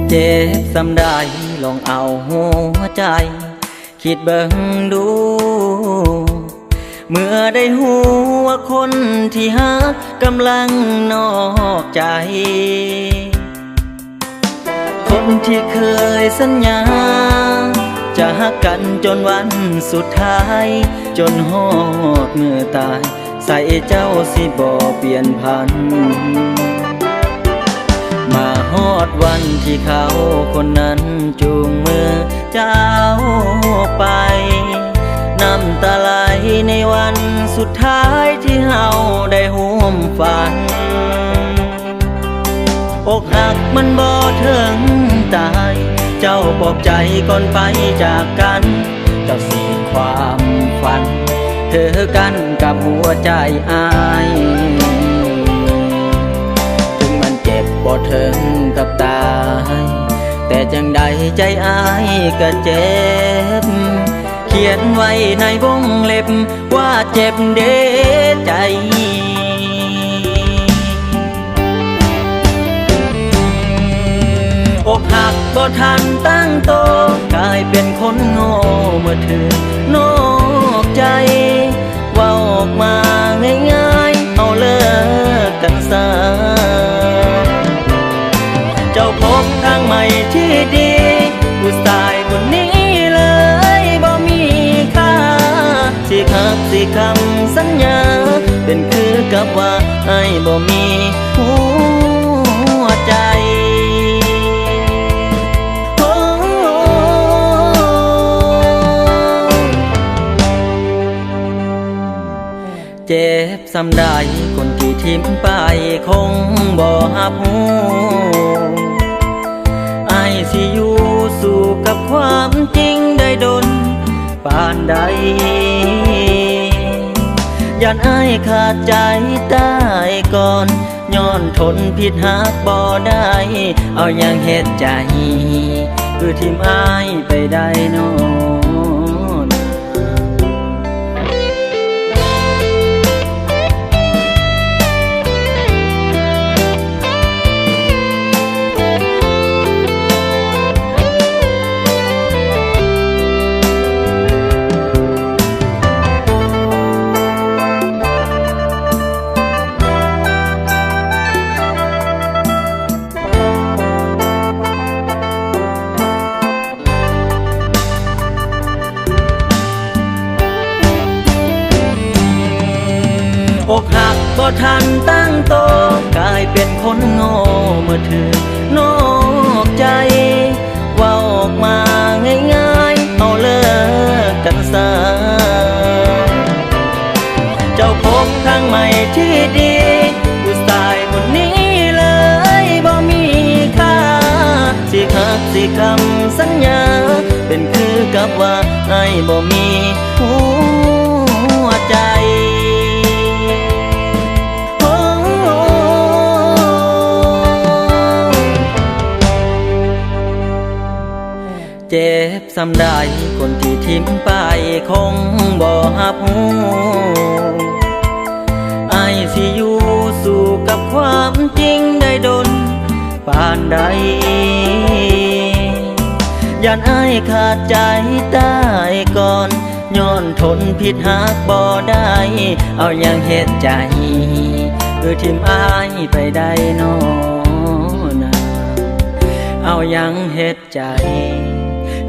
เจ็บสำได้ลองเอาหัวใจคิดเบิ่งดูเมื่อได้หูว่าคนที่ฮักกำลังนอกใจคนที่เคยสัญญาจะฮักกันจนวันสุดท้ายจนฮอดเมื่อตายใส่เจ้าสิบ่เปลี่ยนพันมาฮอดวันที่เขาคนนั้นจูงมือเจ้าไปน้ำตาไหลในวันสุดท้ายที่เฮาได้ห่วมฝันอกหักมันบ่ถึงตายเจ้าปลอบใจก่อนไปจากกันเจ้าสิความฝันเธอกันกับหัวใจอายถึงมันเจ็บบ่ถึงกับตายแต่จังใดใจอายก็เจ็บเขียนไว้ในวงเล็บว่าเจ็บเด้ใจอกหักบ่ทันตั้งโตกลายเป็นคนโง่เมื่อเธอนอกใจว่าออกมาง่ายๆเอาเลิกกันซะเจ้าพบทางใหม่ที่ดีผู้ชายคนนี้เลยบ่มีค่าสิหักสิคำสัญญาเป็นคือกับว่าไอ้บ่มีหัวใจเจ็บสำได้คนที่ทิ้มไปคงบ่หับหูไอ้สิอยู่สู่กับความจริงได้ดนปานใดยันไอ้ขาดใจตายก่อนย้อนทนผิดหักบ่ได้เอาอย่างเหตุใจคือทิมไอ้ไปได้นอนอกหักบ่ทันตั้งโตกลายเป็นคนโง่เมื่อเธอนอกใจว่าออกมาง่ายๆเอาเลิกกันซะเจ้าพบทางใหม่ที่ดีผู้ชายคนนี้เลยบ่มีค่าสิหักสิคำสัญญาเป็นคือกับว่าไอ้บ่มีหัวใจเจ็บสำได้คนที่ทิ้มไปคงบ่หับหูไอ้สิอยู่สู่กับความจริงได้ดนปานใดยันไอ้ขาดใจตายก่อนย้อนทนผิดหักบ่ได้เอาอย่างเหตุใจคือทิมอ้ายไปได้นอนเอาอย่างเหตุใจ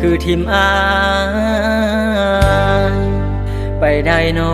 คือทิมอายไปได้นอ